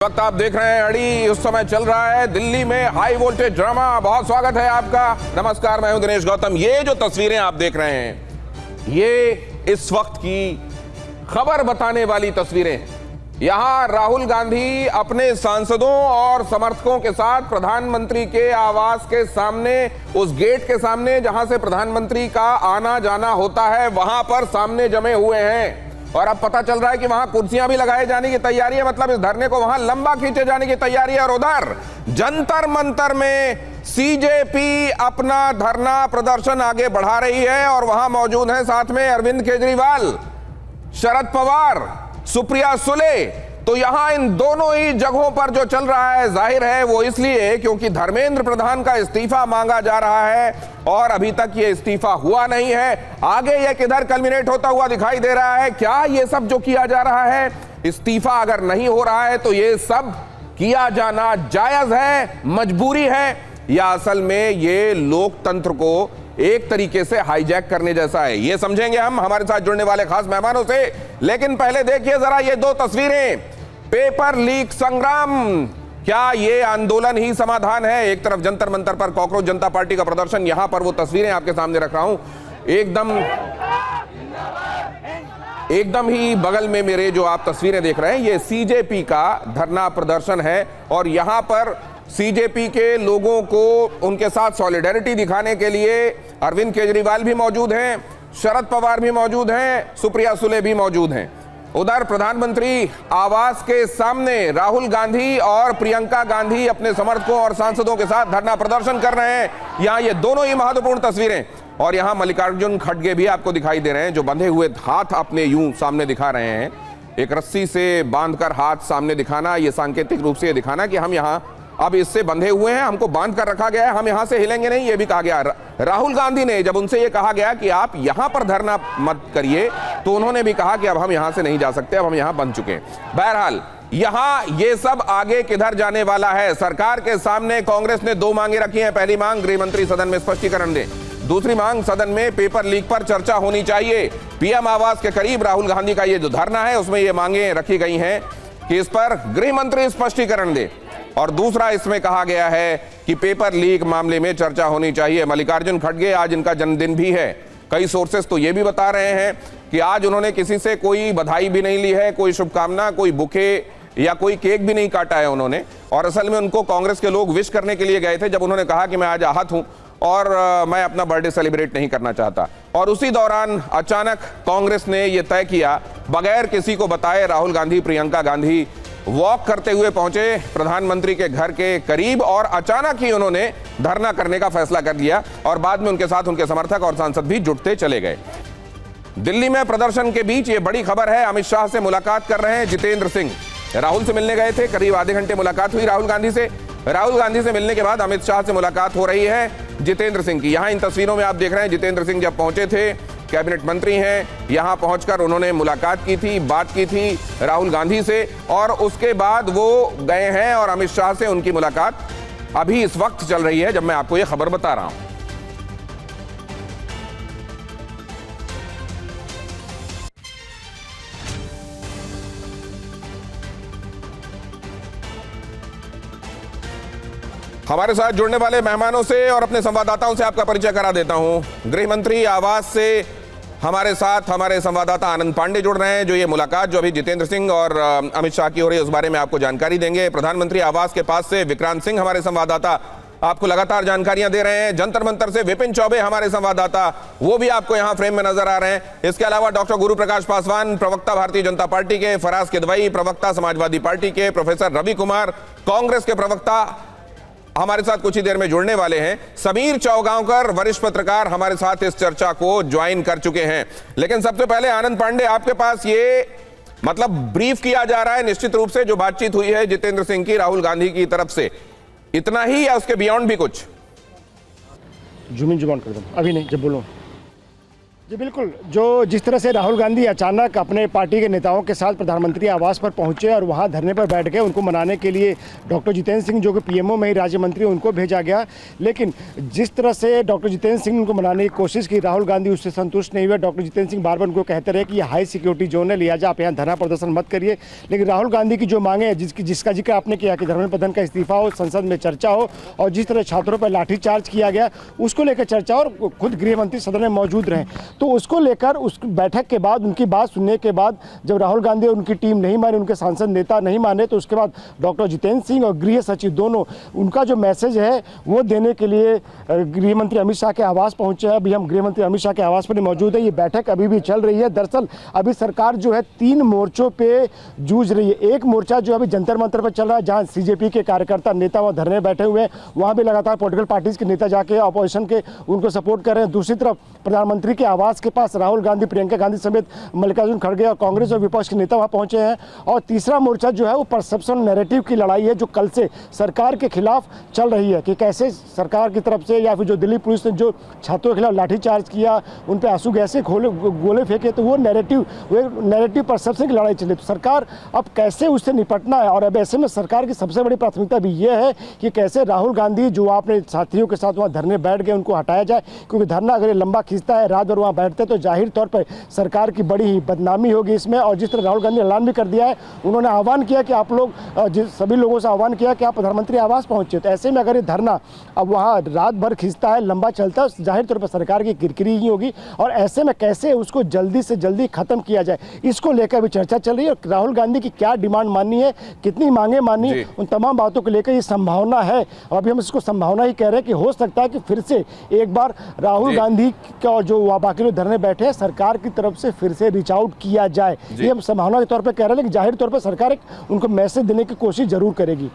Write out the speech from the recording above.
वक्त आप देख रहे हैं अड़ी। उस समय चल रहा है दिल्ली में हाई वोल्टेज ड्रामा। बहुत स्वागत है आपका। नमस्कार, मैं हूं दिनेश गौतम। ये जो तस्वीरें आप देख रहे हैं, ये इस वक्त की खबर बताने वाली तस्वीरें हैं। यहां राहुल गांधी अपने सांसदों और समर्थकों के साथ प्रधानमंत्री के आवास के सामने, उस गेट के सामने जहां से प्रधानमंत्री का आना जाना होता है, वहां पर सामने जमे हुए हैं। और अब पता चल रहा है कि वहां कुर्सियां भी लगाए जाने की तैयारी है, मतलब इस धरने को वहां लंबा खींचे जाने की तैयारी है। और उधर जंतर मंतर में सीजेपी अपना धरना प्रदर्शन आगे बढ़ा रही है और वहां मौजूद हैं साथ में अरविंद केजरीवाल, शरद पवार, सुप्रिया सुले। तो यहां इन दोनों ही जगहों पर जो चल रहा है, जाहिर है वो इसलिए क्योंकि धर्मेंद्र प्रधान का इस्तीफा मांगा जा रहा है और अभी तक ये इस्तीफा हुआ नहीं है। आगे ये किधर कल्मिनेट होता हुआ दिखाई दे रहा है? क्या ये सब जो किया जा रहा है, इस्तीफा अगर नहीं हो रहा है तो ये सब किया जाना जायज है, मजबूरी है, या असल में ये लोकतंत्र को एक तरीके से हाईजैक करने जैसा है? ये समझेंगे हम हमारे साथ जुड़ने वाले खास मेहमानों से। लेकिन पहले देखिए जरा ये दो तस्वीरें। पेपर लीक संग्राम, क्या ये आंदोलन ही समाधान है? एक तरफ जंतर मंतर पर कॉकरोच जनता पार्टी का प्रदर्शन, यहां पर वो तस्वीरें आपके सामने रख रहा हूं। एकदम ही बगल में मेरे जो आप तस्वीरें देख रहे हैं, ये सीजेपी का धरना प्रदर्शन है। और यहां पर सीजेपी के लोगों को उनके साथ सॉलिडेरिटी दिखाने के लिए अरविंद केजरीवाल भी मौजूद हैं, शरद पवार भी मौजूद हैं, सुप्रिया सुले भी मौजूद हैं। उधर प्रधानमंत्री आवास के सामने राहुल गांधी और प्रियंका गांधी अपने समर्थकों और सांसदों के साथ धरना प्रदर्शन कर रहे हैं। यहां ये दोनों ही महत्वपूर्ण तस्वीरें। और यहां मल्लिकार्जुन खड़गे भी आपको दिखाई दे रहे हैं, जो बंधे हुए हाथ अपने यूं सामने दिखा रहे हैं। एक रस्सी से बांधकर हाथ सामने दिखाना, यह सांकेतिक रूप से यह दिखाना कि हम यहां अब इससे बंधे हुए हैं, हमको बांध कर रखा गया है, हम यहां से हिलेंगे नहीं, ये भी कहा गया। राहुल गांधी ने जब उनसे ये कहा गया कि आप यहां पर धरना मत करिए, तो उन्होंने भी कहा कि अब हम यहां से नहीं जा सकते, अब हम यहां बंध चुके हैं। बहरहाल यहां ये सब आगे किधर जाने वाला है? सरकार के सामने कांग्रेस ने दो मांगे रखी हैं। पहली मांग, गृह मंत्री सदन में स्पष्टीकरण दें। दूसरी मांग, सदन में पेपर लीक पर चर्चा होनी चाहिए। पीएम आवास के करीब राहुल गांधी का ये जो धरना है, उसमें ये मांगे रखी गई हैं कि इस पर गृह मंत्री स्पष्टीकरण दे। और दूसरा इसमें कहा गया है कि पेपर लीक मामले में चर्चा होनी चाहिए। मल्लिकार्जुन खड़गे, आज इनका जन्मदिन भी है। कई सोर्सेस तो ये भी बता रहे हैं कि आज उन्होंने किसी से कोई बधाई भी नहीं ली है, कोई शुभकामना, कोई बुके या कोई केक भी नहीं काटा है उन्होंने। और असल में उनको कांग्रेस के लोग विश करने के लिए गए थे, जब उन्होंने कहा कि मैं आज आहत हूं और मैं अपना बर्थडे सेलिब्रेट नहीं करना चाहता। और उसी दौरान अचानक कांग्रेस ने यह तय किया, बगैर किसी को बताए राहुल गांधी, प्रियंका गांधी वॉक करते हुए पहुंचे प्रधानमंत्री के घर के करीब और अचानक ही उन्होंने धरना करने का फैसला कर लिया। और बाद में उनके साथ उनके समर्थक और सांसद भी जुटते चले गए। दिल्ली में प्रदर्शन के बीच ये बड़ी खबर है, अमित शाह से मुलाकात कर रहे हैं जितेंद्र सिंह। राहुल से मिलने गए थे, करीब आधे घंटे मुलाकात हुई राहुल गांधी से। राहुल गांधी से मिलने के बाद अमित शाह से मुलाकात हो रही है जितेंद्र सिंह की। यहां इन तस्वीरों में आप देख रहे हैं जितेंद्र सिंह जब पहुंचे थे, कैबिनेट मंत्री हैं, यहां पहुंचकर उन्होंने मुलाकात की थी, बात की थी राहुल गांधी से। और उसके बाद वो गए हैं और अमित शाह से उनकी मुलाकात अभी इस वक्त चल रही है जब मैं आपको ये खबर बता रहा हूं। हमारे साथ जुड़ने वाले मेहमानों से और अपने संवाददाताओं से आपका परिचय करा देता हूं। गृह मंत्री आवास से हमारे साथ हमारे संवाददाता आनंद पांडे जुड़ रहे हैं, जो ये मुलाकात जो अभी जितेंद्र सिंह और अमित शाह की हो रही है, उस बारे में आपको जानकारी देंगे। प्रधानमंत्री आवास के पास से विक्रांत सिंह हमारे संवाददाता आपको लगातार जानकारियां दे रहे हैं। जंतर मंतर से विपिन चौबे हमारे संवाददाता, वो भी आपको यहां फ्रेम में नजर आ रहे हैं। इसके अलावा डॉक्टर गुरु प्रकाश पासवान, प्रवक्ता भारतीय जनता पार्टी के, फराज किदवई, प्रवक्ता समाजवादी पार्टी के, प्रोफेसर रवि कुमार, कांग्रेस के प्रवक्ता हमारे साथ कुछ ही देर में जुड़ने वाले हैं। समीर चौगांवकर, वरिष्ठ पत्रकार, हमारे साथ इस चर्चा को ज्वाइन कर चुके हैं। लेकिन सबसे पहले आनंद पांडे, आपके पास ये मतलब ब्रीफ किया जा रहा है निश्चित रूप से जो बातचीत हुई है जितेंद्र सिंह की राहुल गांधी की तरफ से, इतना ही या उसके बियॉन्ड भी कुछ? जुमिन जुबान कर दो, अभी नहीं, जब बोलो। जी बिल्कुल, जो जिस तरह से राहुल गांधी अचानक अपने पार्टी के नेताओं के साथ प्रधानमंत्री आवास पर पहुंचे और वहां धरने पर बैठ गए, उनको मनाने के लिए डॉक्टर जितेंद्र सिंह जो कि पीएमओ में ही राज्य मंत्री, उनको भेजा गया। लेकिन जिस तरह से डॉक्टर जितेंद्र सिंह उनको मनाने की कोशिश की, राहुल गांधी उससे संतुष्ट नहीं हुए। डॉक्टर जितेंद्र सिंह बार बार उनको कहते रहे कि ये हाई सिक्योरिटी जोन है, लिहाजा आप यहाँ धरना प्रदर्शन मत करिए। लेकिन राहुल गांधी की जो मांगे हैं, जिसका जिक्र आपने किया कि धर्मेंद्र प्रधान का इस्तीफा हो, संसद में चर्चा हो, और जिस तरह छात्रों पर लाठीचार्ज किया गया उसको लेकर चर्चा, और खुद गृह मंत्री सदन में मौजूद रहे, तो उसको लेकर उस बैठक के बाद, उनकी बात सुनने के बाद, जब राहुल गांधी और उनकी टीम नहीं माने, उनके सांसद नेता नहीं माने, तो उसके बाद डॉक्टर जितेंद्र सिंह और गृह सचिव दोनों उनका जो मैसेज है वो देने के लिए गृह मंत्री अमित शाह के आवास पहुंचे हैं। अभी हम गृह मंत्री अमित शाह के आवास पर मौजूद है। ये बैठक अभी भी चल रही है। दरअसल अभी सरकार जो है 3 मोर्चों पे जूझ रही है। एक मोर्चा जो अभी जंतर मंतर पर चल रहा है, जहां सीजेपी के कार्यकर्ता नेता वहां धरने बैठे हुए हैं, वहां भी लगातार पॉलिटिकल पार्टीज के नेता जाके अपोजिशन के उनको सपोर्ट कर रहे हैं। दूसरी तरफ प्रधानमंत्री के आवास के पास राहुल गांधी, प्रियंका गांधी समेत मल्लिकार्जुन खड़गे और कांग्रेस और विपक्ष के नेता वहां पहुंचे हैं। और तीसरा मोर्चा जो है वो परसेप्शन नैरेटिव की लड़ाई है, जो कल से सरकार के खिलाफ चल रही है कि कैसे सरकार की तरफ से, या फिर जो दिल्ली पुलिस ने जो छात्रों के खिलाफ लाठीचार्ज किया, उन पर आंसू गैसें गोले फेंके, तो वो नैरेटिव परसेप्शन की लड़ाई चली। तो सरकार अब कैसे उससे निपटना है, और अब ऐसे में सरकार की सबसे बड़ी प्राथमिकता भी ये है कि कैसे राहुल गांधी जो अपने साथियों के साथ वहाँ धरने बैठ गए, उनको हटाया जाए। क्योंकि धरना अगर लंबा खींचता है, रात भर वहाँ बैठते, तो जाहिर तौर पर सरकार की बड़ी ही बदनामी होगी इसमें। और जिस तरह राहुल गांधी ने ऐलान भी कर दिया है, उन्होंने आह्वान किया कि आप लोग, सभी लोगों से आह्वान किया कि आप प्रधानमंत्री आवास पहुंचे। तो ऐसे में अगर ये धरना अब वहाँ रात भर खींचता है, लंबा चलता है, जाहिर तौर पर सरकार की किरकिरी ही होगी। और ऐसे में कैसे उसको जल्दी से जल्दी खत्म किया जाए, इसको लेकर भी चर्चा चल रही है। और राहुल गांधी की क्या डिमांड माननी है, कितनी मांगे माननी है, उन तमाम बातों को लेकर ये संभावना है। अभी हम इसको संभावना ही कह रहे हैं कि हो सकता है कि फिर से एक बार राहुल गांधी का जो बाकी लोग धरने बैठे हैं, सरकार की तरफ से फिर से रीच आउट किया जाए। ये हम संभावना के तौर पर कह रहे हैं, लेकिन जाहिर तौर पर सरकार उनको मैसेज देने की कोशिश जरूर करेगी।